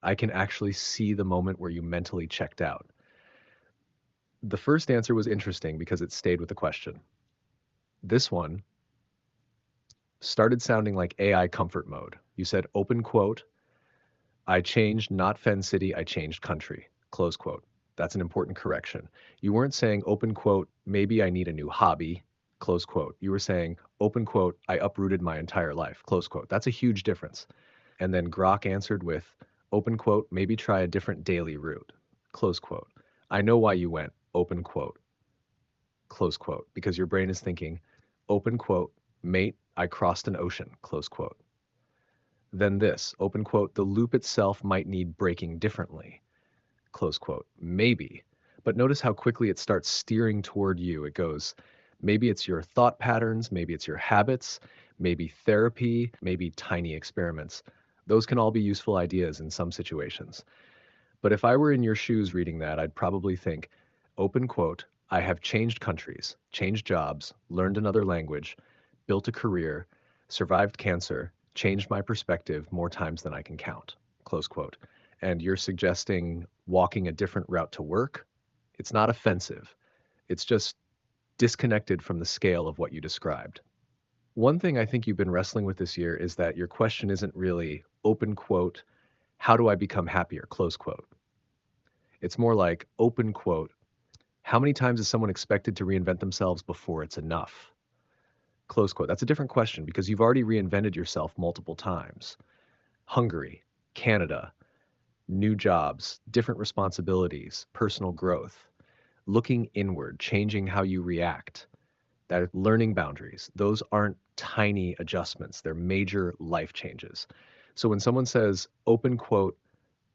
I can actually see the moment where you mentally checked out. The first answer was interesting because it stayed with the question. This one started sounding like AI comfort mode. You said, open quote, I changed not Fen City, I changed country, close quote. That's an important correction. You weren't saying, open quote, maybe I need a new hobby, close quote. You were saying, open quote, I uprooted my entire life, close quote. That's a huge difference. And then Grok answered with, open quote, maybe try a different daily route, close quote. I know why you went, open quote, close quote, because your brain is thinking, open quote, mate, I crossed an ocean, close quote. Then this, open quote, the loop itself might need breaking differently, close quote. Maybe. But notice how quickly it starts steering toward you. It goes, maybe it's your thought patterns, maybe it's your habits, maybe therapy, maybe tiny experiments. Those can all be useful ideas in some situations. But if I were in your shoes reading that, I'd probably think, open quote, I have changed countries, changed jobs, learned another language, built a career, survived cancer, changed my perspective more times than I can count, close quote. And you're suggesting walking a different route to work? It's not offensive. It's just disconnected from the scale of what you described. One thing I think you've been wrestling with this year is that your question isn't really open quote, how do I become happier, close quote. It's more like open quote, how many times is someone expected to reinvent themselves before it's enough? Close quote. That's a different question because you've already reinvented yourself multiple times. Hungary, Canada, new jobs, different responsibilities, personal growth, looking inward, changing how you react, that learning boundaries. Those aren't tiny adjustments, they're major life changes. So when someone says, open quote,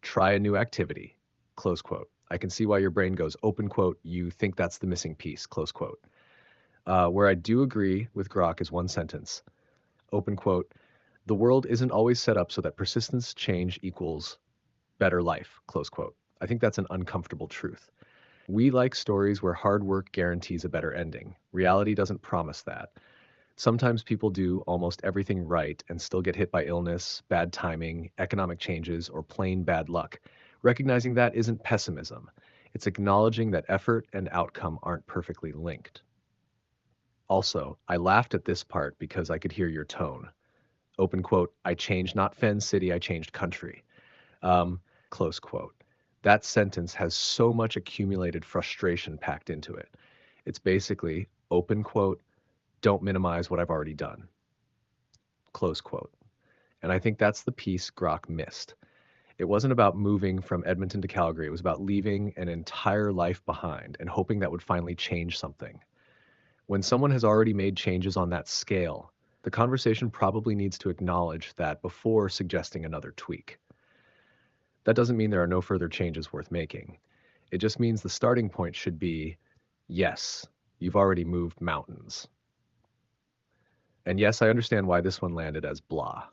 try a new activity, close quote, I can see why your brain goes, open quote, you think that's the missing piece, close quote. Where I do agree with Grok is one sentence, open quote, the world isn't always set up so that persistence change equals better life, close quote. I think that's an uncomfortable truth. We like stories where hard work guarantees a better ending. Reality doesn't promise that. Sometimes people do almost everything right and still get hit by illness, bad timing, economic changes, or plain bad luck. Recognizing that isn't pessimism. It's acknowledging that effort and outcome aren't perfectly linked. Also, I laughed at this part because I could hear your tone. Open quote, I changed not Fen City, I changed country. Um, close quote. That sentence has so much accumulated frustration packed into it. It's basically, open quote, don't minimize what I've already done, close quote. And I think that's the piece Grok missed. It wasn't about moving from Edmonton to Calgary. It was about leaving an entire life behind and hoping that would finally change something. When someone has already made changes on that scale, the conversation probably needs to acknowledge that before suggesting another tweak. That doesn't mean there are no further changes worth making. It just means the starting point should be, yes, you've already moved mountains. And yes, I understand why this one landed as blah.